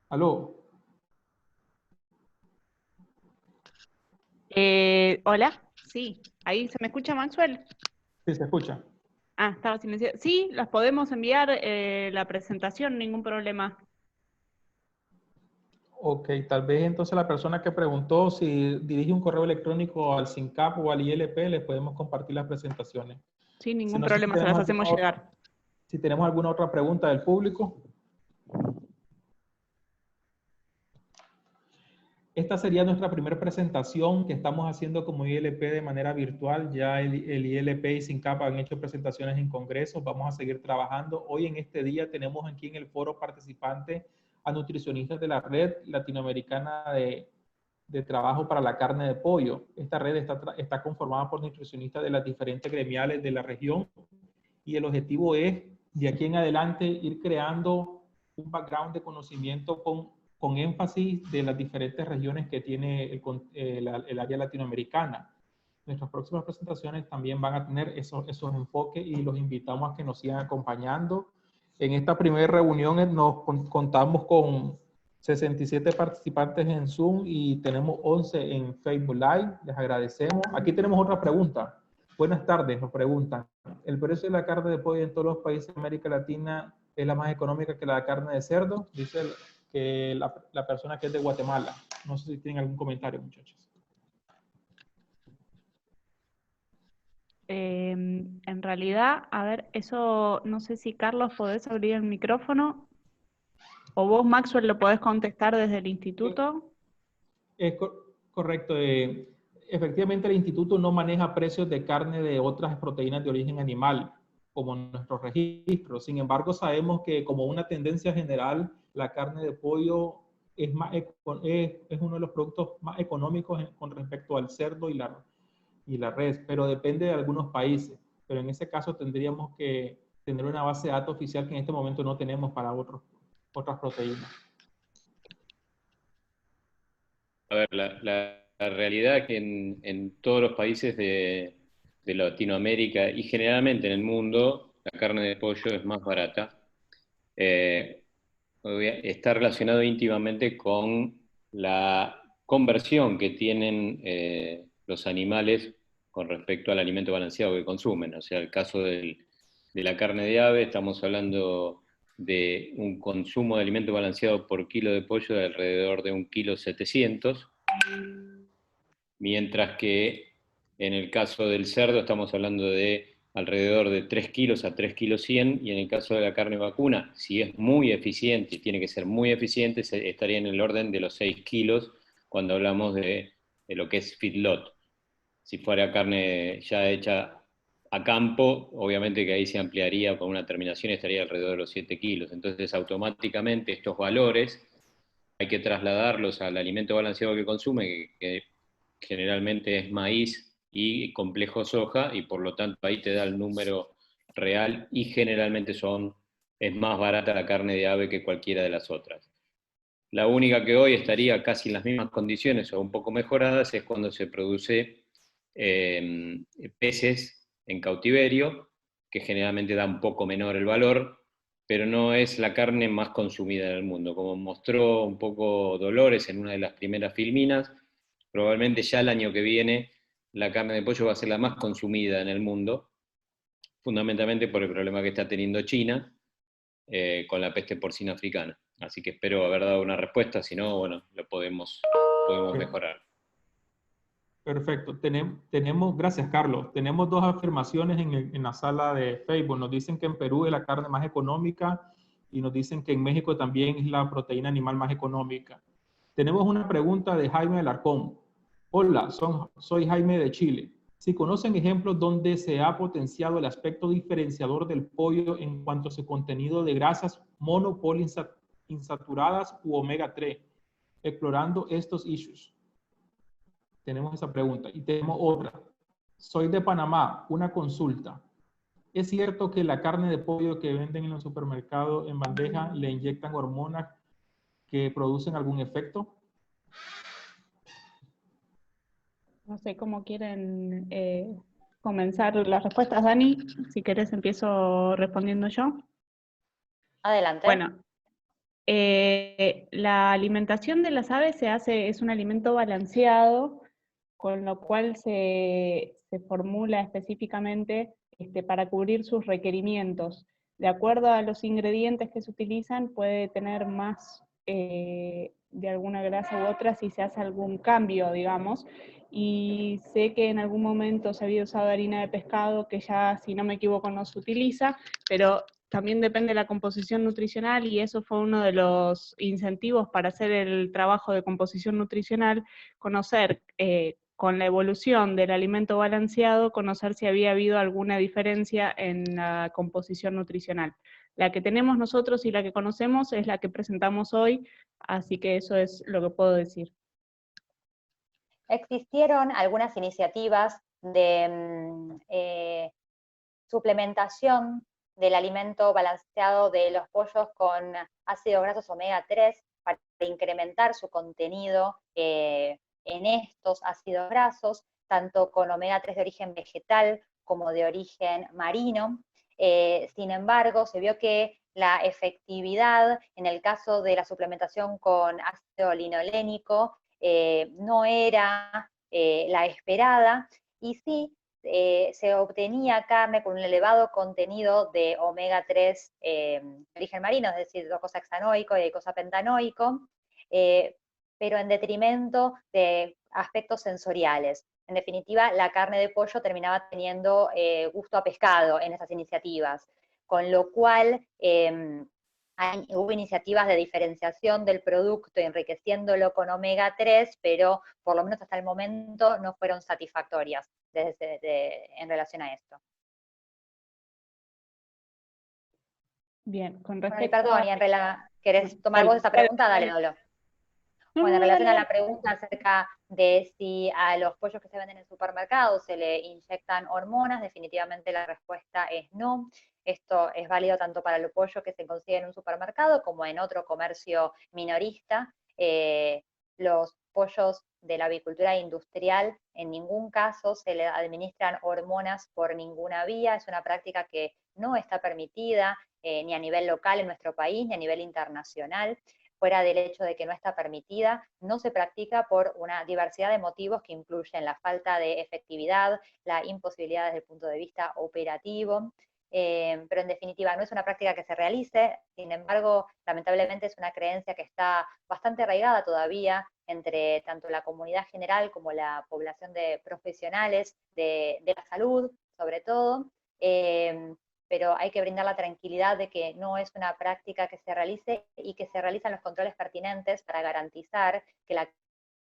¿Aló? Hola, sí, ahí se me escucha, Maxwell. Sí, se escucha. Ah, estaba silenciado. Sí, las podemos enviar la presentación, ningún problema. Ok, tal vez entonces la persona que preguntó si dirige un correo electrónico al SINCAP o al ILP, les podemos compartir las presentaciones. Sí, ningún No sé problema, se las hacemos llegar. Si tenemos alguna otra pregunta del público. Esta sería nuestra primera presentación que estamos haciendo como ILP de manera virtual. Ya el ILP y SINCAP han hecho presentaciones en congresos. Vamos a seguir trabajando. Hoy en este día tenemos aquí en el foro participante a nutricionistas de la Red Latinoamericana de Trabajo para la Carne de Pollo. Esta red está conformada por nutricionistas de las diferentes gremiales de la región y el objetivo es, de aquí en adelante, ir creando un background de conocimiento con énfasis de las diferentes regiones que tiene el área latinoamericana. Nuestras próximas presentaciones también van a tener esos enfoques y los invitamos a que nos sigan acompañando. En esta primera reunión contamos con 67 participantes en Zoom y tenemos 11 en Facebook Live. Les agradecemos. Aquí tenemos otra pregunta. Buenas tardes, nos preguntan. ¿El precio de la carne de pollo en todos los países de América Latina es la más económica que la carne de cerdo? Dice que la persona que es de Guatemala. No sé si tienen algún comentario, muchachos. En realidad, a ver, eso, no sé si Carlos podés abrir el micrófono, o vos, Maxwell, lo podés contestar desde el instituto. Es correcto. Efectivamente, el instituto no maneja precios de carne de otras proteínas de origen animal, como nuestros registros. Sin embargo, sabemos que como una tendencia general, la carne de pollo es uno de los productos más económicos con respecto al cerdo y la res, pero depende de algunos países. Pero en ese caso tendríamos que tener una base de datos oficial que en este momento no tenemos para otras proteínas. A ver, la realidad es que en todos los países de Latinoamérica y generalmente en el mundo, la carne de pollo es más barata. Está relacionado íntimamente con la conversión que tienen los animales con respecto al alimento balanceado que consumen. O sea, el caso de la carne de ave, estamos hablando de un consumo de alimento balanceado por kilo de pollo de alrededor de 1,7 kg, mientras que en el caso del cerdo estamos hablando de alrededor de 3 kilos a 3,1 kg, y en el caso de la carne vacuna, si es muy eficiente, y tiene que ser muy eficiente, estaría en el orden de los 6 kilos cuando hablamos de lo que es feedlot. Si fuera carne ya hecha a campo, obviamente que ahí se ampliaría con una terminación y estaría alrededor de los 7 kilos. Entonces, automáticamente estos valores hay que trasladarlos al alimento balanceado que consume, que generalmente es maíz y complejo soja, y por lo tanto ahí te da el número real, y generalmente es más barata la carne de ave que cualquiera de las otras. La única que hoy estaría casi en las mismas condiciones o un poco mejoradas es cuando se produce peces en cautiverio, que generalmente da un poco menor el valor, pero no es la carne más consumida en el mundo. Como mostró un poco Dolores en una de las primeras filminas, probablemente ya el año que viene la carne de pollo va a ser la más consumida en el mundo, fundamentalmente por el problema que está teniendo China con la peste porcina africana. Así que espero haber dado una respuesta, si no, bueno, lo podemos mejorar. Perfecto. Gracias, Carlos. Tenemos dos afirmaciones en la sala de Facebook. Nos dicen que en Perú es la carne más económica y nos dicen que en México también es la proteína animal más económica. Tenemos una pregunta de Jaime Alarcón. Hola, soy Jaime de Chile. Si conocen ejemplos donde se ha potenciado el aspecto diferenciador del pollo en cuanto a su contenido de grasas monopoliinsaturadas u omega 3, explorando estos issues. Tenemos esa pregunta. Y tenemos otra. Soy de Panamá, una consulta. ¿Es cierto que la carne de pollo que venden en los supermercados en bandeja le inyectan hormonas que producen algún efecto? No sé cómo quieren comenzar las respuestas, Dani. Si querés empiezo respondiendo yo. Adelante. Bueno, la alimentación de las aves es un alimento balanceado, con lo cual se formula específicamente para cubrir sus requerimientos. De acuerdo a los ingredientes que se utilizan, puede tener más de alguna grasa u otra si se hace algún cambio, digamos. Y sé que en algún momento se había usado harina de pescado, que ya, si no me equivoco, no se utiliza, pero también depende de la composición nutricional, y eso fue uno de los incentivos para hacer el trabajo de composición nutricional, conocer con la evolución del alimento balanceado, conocer si había habido alguna diferencia en la composición nutricional. La que tenemos nosotros y la que conocemos es la que presentamos hoy, así que eso es lo que puedo decir. Existieron algunas iniciativas de suplementación del alimento balanceado de los pollos con ácidos grasos omega 3 para incrementar su contenido en estos ácidos grasos, tanto con omega 3 de origen vegetal como de origen marino. Sin embargo, se vio que la efectividad en el caso de la suplementación con ácido linolénico no era la esperada, y sí se obtenía carne con un elevado contenido de omega 3 de origen marino, es decir, docosahexanoico y eicosapentanoico, pero en detrimento de aspectos sensoriales. En definitiva, la carne de pollo terminaba teniendo gusto a pescado en esas iniciativas, con lo cual hubo iniciativas de diferenciación del producto, enriqueciéndolo con omega 3, pero por lo menos hasta el momento no fueron satisfactorias en relación a esto. Bien, con respecto perdón, ¿querés tomar vos esa pregunta? Dale, Dolo. Bueno, en relación a la pregunta acerca de si a los pollos que se venden en supermercados se le inyectan hormonas, definitivamente la respuesta es no. Esto es válido tanto para los pollos que se consiguen en un supermercado como en otro comercio minorista. Los pollos de la avicultura industrial en ningún caso se le administran hormonas por ninguna vía. Es una práctica que no está permitida ni a nivel local en nuestro país, ni a nivel internacional. Fuera del hecho de que no está permitida, no se practica por una diversidad de motivos que incluyen la falta de efectividad, la imposibilidad desde el punto de vista operativo, pero en definitiva no es una práctica que se realice. Sin embargo, lamentablemente es una creencia que está bastante arraigada todavía entre tanto la comunidad general como la población de profesionales de la salud, sobre todo, pero hay que brindar la tranquilidad de que no es una práctica que se realice y que se realizan los controles pertinentes para garantizar que la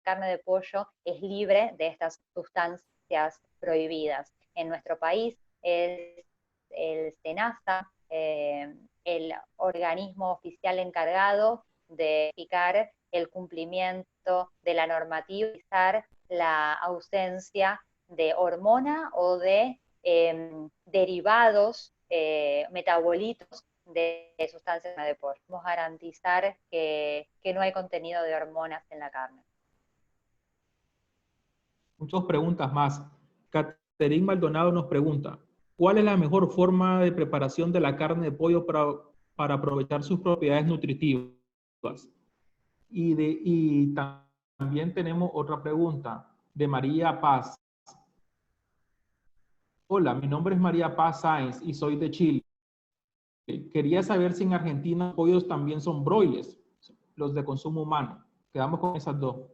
carne de pollo es libre de estas sustancias prohibidas. En nuestro país es el SENASA, el organismo oficial encargado de verificar el cumplimiento de la normativa y la ausencia de hormona o de derivados metabolitos de sustancias de pollo. Vamos a garantizar que no hay contenido de hormonas en la carne. Muchas preguntas más. Caterín Maldonado nos pregunta, ¿cuál es la mejor forma de preparación de la carne de pollo para aprovechar sus propiedades nutritivas? Y también tenemos otra pregunta de María Paz. Hola, mi nombre es María Paz Sáenz y soy de Chile. Quería saber si en Argentina los pollos también son broilers, los de consumo humano. Quedamos con esas dos.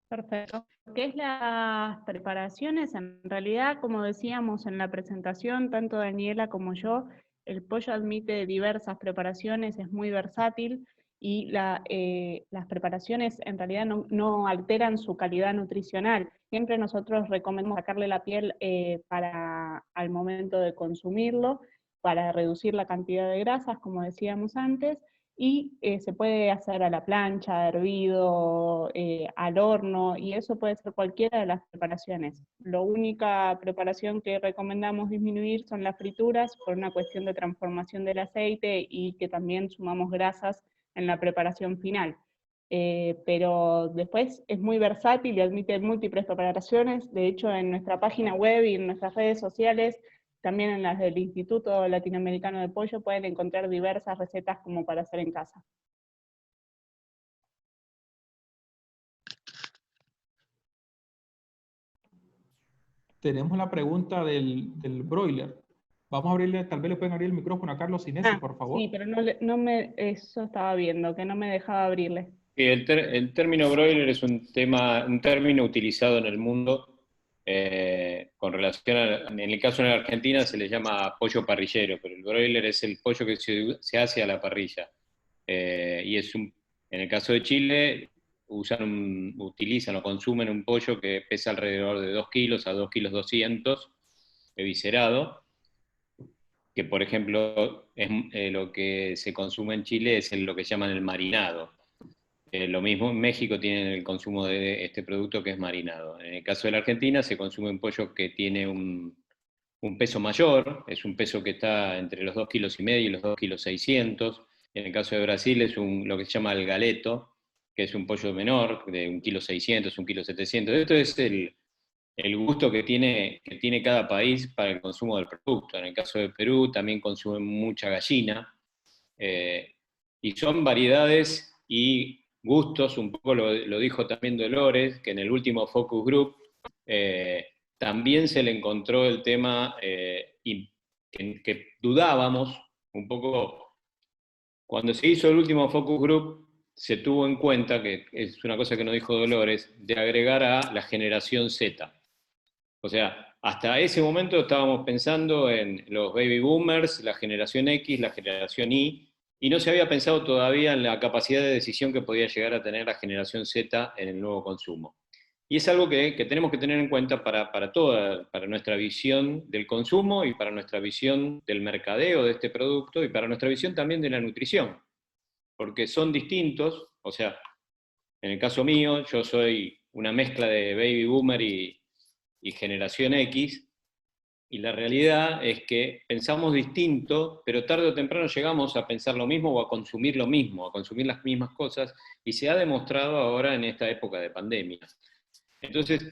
Perfecto. ¿Qué es las preparaciones? En realidad, como decíamos en la presentación, tanto Daniela como yo, el pollo admite diversas preparaciones, es muy versátil, y las preparaciones en realidad no alteran su calidad nutricional. Siempre nosotros recomendamos sacarle la piel al momento de consumirlo, para reducir la cantidad de grasas, como decíamos antes, y se puede hacer a la plancha, hervido, al horno, y eso puede ser cualquiera de las preparaciones. La única preparación que recomendamos disminuir son las frituras, por una cuestión de transformación del aceite y que también sumamos grasas en la preparación final. Pero después es muy versátil y admite múltiples preparaciones. De hecho, en nuestra página web y en nuestras redes sociales, también en las del Instituto Latinoamericano de Pollo, pueden encontrar diversas recetas como para hacer en casa. Tenemos la pregunta del broiler. Vamos a abrirle, tal vez le pueden abrir el micrófono a Carlos Sinesi, por favor. Sí, pero eso estaba viendo, que no me dejaba abrirle. El término broiler es un término utilizado en el mundo con relación en el caso de Argentina se le llama pollo parrillero, pero el broiler es el pollo que se hace a la parrilla. Y en el caso de Chile, utilizan o consumen un pollo que pesa alrededor de 2 kilos a 2 kilos 200, eviscerado, que por ejemplo lo que se consume en Chile es lo que llaman el marinado. Lo mismo en México tienen el consumo de este producto que es marinado. En el caso de la Argentina se consume un pollo que tiene un peso mayor, es un peso que está entre los 2,5 kilos y los 2,6 kilos. En el caso de Brasil es lo que se llama el galeto, que es un pollo menor, de 1,6 kilos, 1,7 kilos. Esto es el gusto que tiene cada país para el consumo del producto. En el caso de Perú también consumen mucha gallina, y son variedades y gustos, un poco lo dijo también Dolores, que en el último focus group también se le encontró el tema, y que dudábamos un poco. Cuando se hizo el último focus group, se tuvo en cuenta, que es una cosa que nos dijo Dolores, de agregar a la generación Z. O sea, hasta ese momento estábamos pensando en los baby boomers, la generación X, la generación Y, y no se había pensado todavía en la capacidad de decisión que podía llegar a tener la generación Z en el nuevo consumo. Y es algo que tenemos que tener en cuenta para nuestra visión del consumo y para nuestra visión del mercadeo de este producto y para nuestra visión también de la nutrición. Porque son distintos, o sea, en el caso mío, yo soy una mezcla de baby boomer y generación X, y la realidad es que pensamos distinto, pero tarde o temprano llegamos a pensar lo mismo o a consumir lo mismo, a consumir las mismas cosas, y se ha demostrado ahora en esta época de pandemia. Entonces,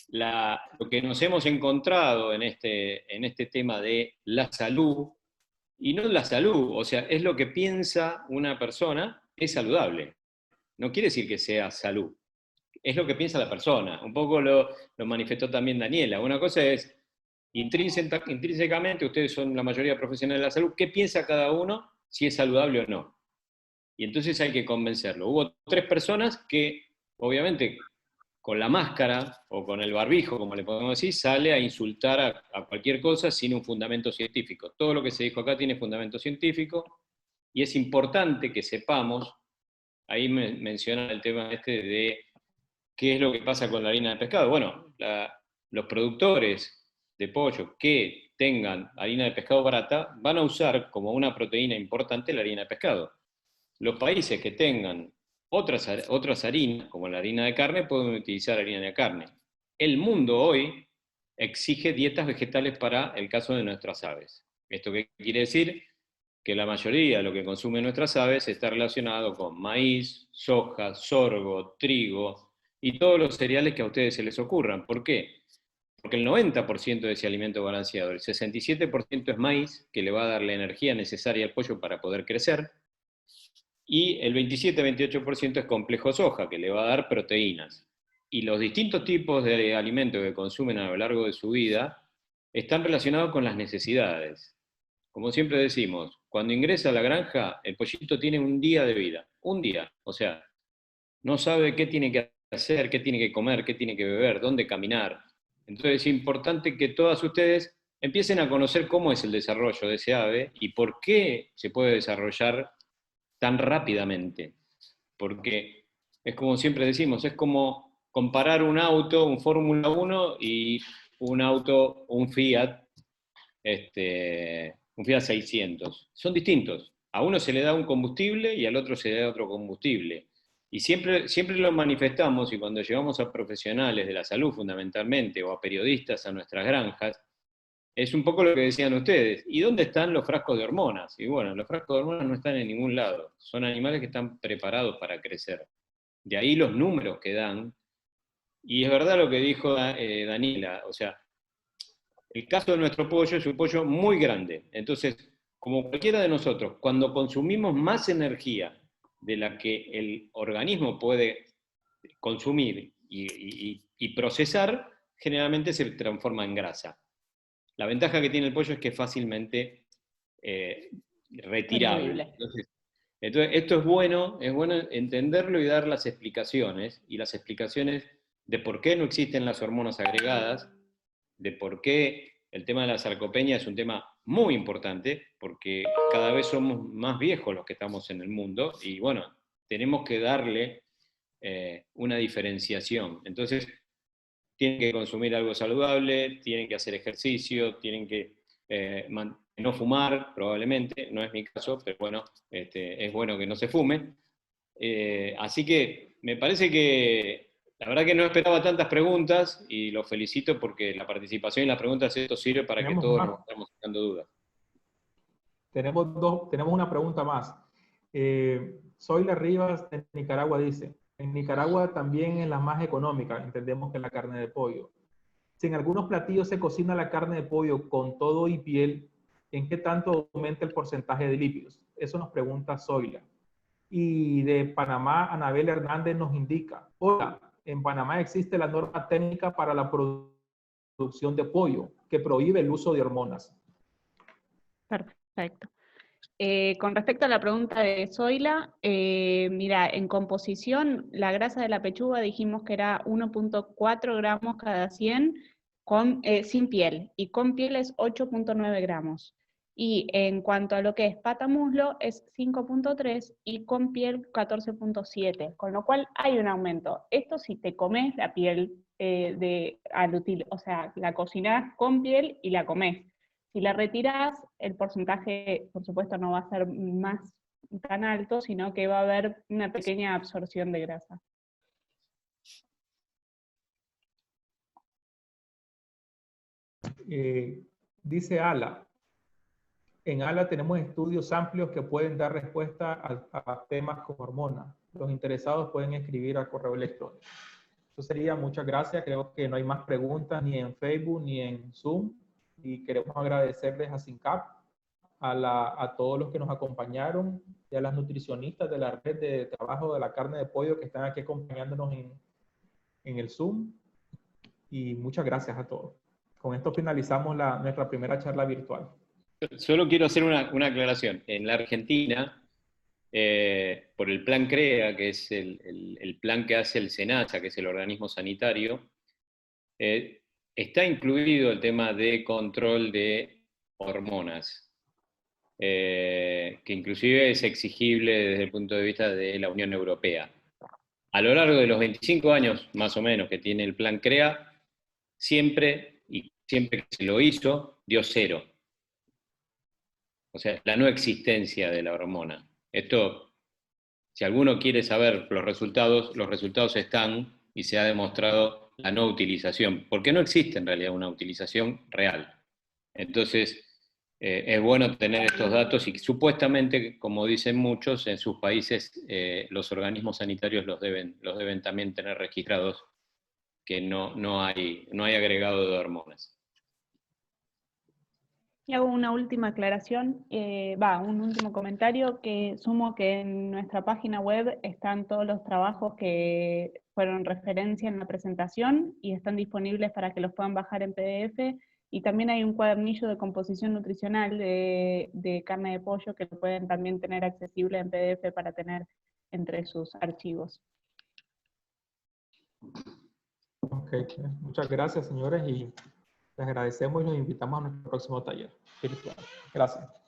lo que nos hemos encontrado en este tema de la salud, y no la salud, o sea, es lo que piensa una persona, es saludable. No quiere decir que sea salud, es lo que piensa la persona. Un poco lo manifestó también Daniela. Una cosa es, intrínsecamente, ustedes son la mayoría profesionales de la salud, ¿qué piensa cada uno si es saludable o no? Y entonces hay que convencerlo. Hubo 3 personas que, obviamente, con la máscara o con el barbijo, como le podemos decir, sale a insultar a cualquier cosa sin un fundamento científico. Todo lo que se dijo acá tiene fundamento científico, y es importante que sepamos, ahí mencionan el tema de qué es lo que pasa con la harina de pescado. Bueno, los productores de pollo que tengan harina de pescado barata van a usar como una proteína importante la harina de pescado. Los países que tengan otras harinas, como la harina de carne, pueden utilizar harina de carne. El mundo hoy exige dietas vegetales para el caso de nuestras aves. ¿Esto qué quiere decir? Que la mayoría de lo que consumen nuestras aves está relacionado con maíz, soja, sorgo, trigo y todos los cereales que a ustedes se les ocurran. ¿Por qué? Porque el 90% de ese alimento balanceado, el 67% es maíz, que le va a dar la energía necesaria al pollo para poder crecer, y el 27-28% es complejo soja, que le va a dar proteínas. Y los distintos tipos de alimentos que consumen a lo largo de su vida están relacionados con las necesidades. Como siempre decimos, cuando ingresa a la granja, el pollito tiene un día de vida, un día, o sea, no sabe qué tiene que hacer, qué tiene que comer, qué tiene que beber, dónde caminar. Entonces es importante que todas ustedes empiecen a conocer cómo es el desarrollo de ese ave y por qué se puede desarrollar tan rápidamente. Porque es como siempre decimos, es como comparar un auto, un Fórmula 1 y un auto, un Fiat 600. Son distintos. A uno se le da un combustible y al otro se le da otro combustible. Y siempre lo manifestamos, y cuando llevamos a profesionales de la salud fundamentalmente, o a periodistas a nuestras granjas, es un poco lo que decían ustedes. ¿Y dónde están los frascos de hormonas? Y bueno, los frascos de hormonas no están en ningún lado. Son animales que están preparados para crecer. De ahí los números que dan. Y es verdad lo que dijo Daniela, o sea, el caso de nuestro pollo es un pollo muy grande. Entonces, como cualquiera de nosotros, cuando consumimos más energía de la que el organismo puede consumir y procesar, generalmente se transforma en grasa. La ventaja que tiene el pollo es que es fácilmente retirable. Entonces, esto es bueno entenderlo y dar las explicaciones, y las explicaciones de por qué no existen las hormonas agregadas, de por qué el tema de la sarcopenia es un tema muy importante, porque cada vez somos más viejos los que estamos en el mundo, y bueno, tenemos que darle una diferenciación. Entonces, tienen que consumir algo saludable, tienen que hacer ejercicio, tienen que no fumar, probablemente, no es mi caso, pero bueno, es bueno que no se fume. Así que me parece que la verdad que no esperaba tantas preguntas y los felicito porque la participación y las preguntas, esto sirve para que todos nos estemos sacando dudas. Tenemos una pregunta más. Zoila Rivas de Nicaragua dice, en Nicaragua también es la más económica, entendemos que la carne de pollo. Si en algunos platillos se cocina la carne de pollo con todo y piel, ¿en qué tanto aumenta el porcentaje de lípidos? Eso nos pregunta Zoila. Y de Panamá, Anabel Hernández nos indica, hola, en Panamá existe la norma técnica para la producción de pollo que prohíbe el uso de hormonas. Perfecto. Con respecto a la pregunta de Zoila, mira, en composición, la grasa de la pechuga dijimos que era 1.4 gramos cada 100 sin piel, y con piel es 8.9 gramos. Y en cuanto a lo que es pata muslo, es 5.3 y con piel 14.7, con lo cual hay un aumento. Esto si te comes la piel o sea, la cocinás con piel y la comés. Si la retirás, el porcentaje, por supuesto, no va a ser más tan alto, sino que va a haber una pequeña absorción de grasa. Dice Ala, en Ala tenemos estudios amplios que pueden dar respuesta a temas con hormonas. Los interesados pueden escribir al correo electrónico. Eso sería, muchas gracias. Creo que no hay más preguntas ni en Facebook ni en Zoom. Y queremos agradecerles a SINCAP, a todos los que nos acompañaron y a las nutricionistas de la red de trabajo de la carne de pollo que están aquí acompañándonos en el Zoom. Y muchas gracias a todos. Con esto finalizamos nuestra primera charla virtual. Solo quiero hacer una aclaración. En la Argentina, por el plan CREA, que es el plan que hace el SENASA, que es el organismo sanitario, está incluido el tema de control de hormonas, que inclusive es exigible desde el punto de vista de la Unión Europea. A lo largo de los 25 años, más o menos, que tiene el plan CREA, siempre que se lo hizo, dio 0. O sea, la no existencia de la hormona. Esto, si alguno quiere saber los resultados están y se ha demostrado la no utilización, porque no existe en realidad una utilización real. Entonces, es bueno tener estos datos y supuestamente, como dicen muchos, en sus países los organismos sanitarios los deben también tener registrados, que no hay agregado de hormonas. Y hago una última aclaración, un último comentario, que sumo que en nuestra página web están todos los trabajos que fueron referencia en la presentación y están disponibles para que los puedan bajar en PDF, y también hay un cuadernillo de composición nutricional de carne de pollo que lo pueden también tener accesible en PDF para tener entre sus archivos. Ok, muchas gracias, señores, y les agradecemos y los invitamos a nuestro próximo taller virtual. Gracias.